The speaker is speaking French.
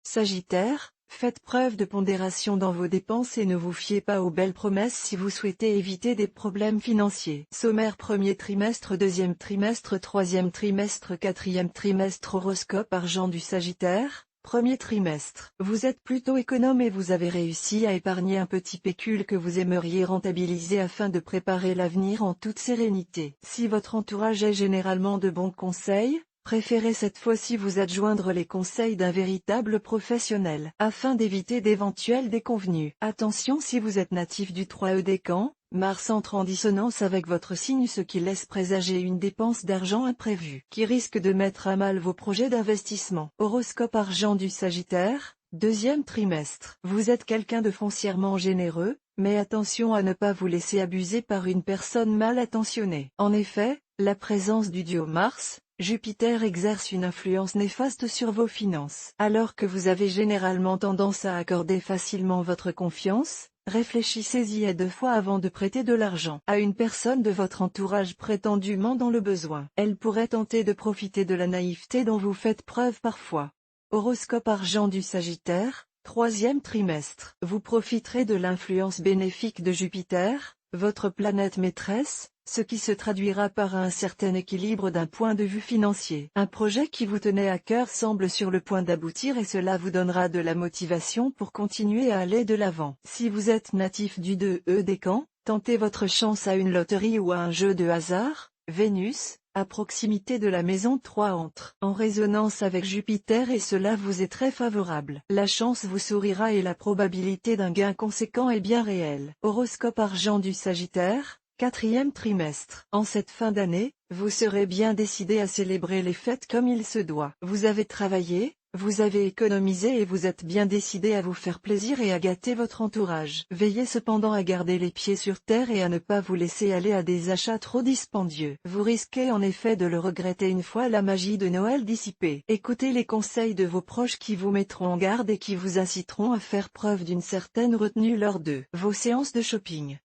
Sagittaire, faites preuve de pondération dans vos dépenses et ne vous fiez pas aux belles promesses si vous souhaitez éviter des problèmes financiers. Sommaire premier trimestre, deuxième trimestre, troisième trimestre, quatrième trimestre. Horoscope argent du Sagittaire. Premier trimestre. Vous êtes plutôt économe et vous avez réussi à épargner un petit pécule que vous aimeriez rentabiliser afin de préparer l'avenir en toute sérénité. Si votre entourage est généralement de bons conseils, préférez cette fois-ci vous adjoindre les conseils d'un véritable professionnel, afin d'éviter d'éventuelles déconvenues. Attention si vous êtes natif du 3e décan, Mars entre en dissonance avec votre signe, ce qui laisse présager une dépense d'argent imprévue, qui risque de mettre à mal vos projets d'investissement. Horoscope argent du Sagittaire, deuxième trimestre. Vous êtes quelqu'un de foncièrement généreux, mais attention à ne pas vous laisser abuser par une personne mal intentionnée. En effet, la présence du duo Mars, Jupiter exerce une influence néfaste sur vos finances. Alors que vous avez généralement tendance à accorder facilement votre confiance, réfléchissez-y à 2 fois avant de prêter de l'argent à une personne de votre entourage prétendument dans le besoin. Elle pourrait tenter de profiter de la naïveté dont vous faites preuve parfois. Horoscope argent du Sagittaire, troisième trimestre. Vous profiterez de l'influence bénéfique de Jupiter, votre planète maîtresse, ce qui se traduira par un certain équilibre d'un point de vue financier. Un projet qui vous tenait à cœur semble sur le point d'aboutir et cela vous donnera de la motivation pour continuer à aller de l'avant. Si vous êtes natif du 2e décan, tentez votre chance à une loterie ou à un jeu de hasard. Vénus, à proximité de la maison 3 entre en résonance avec Jupiter et cela vous est très favorable. La chance vous sourira et la probabilité d'un gain conséquent est bien réelle. Horoscope argent du Sagittaire, quatrième trimestre. En cette fin d'année, vous serez bien décidé à célébrer les fêtes comme il se doit. Vous avez travaillé, vous avez économisé et vous êtes bien décidé à vous faire plaisir et à gâter votre entourage. Veillez cependant à garder les pieds sur terre et à ne pas vous laisser aller à des achats trop dispendieux. Vous risquez en effet de le regretter une fois la magie de Noël dissipée. Écoutez les conseils de vos proches qui vous mettront en garde et qui vous inciteront à faire preuve d'une certaine retenue lors de vos séances de shopping.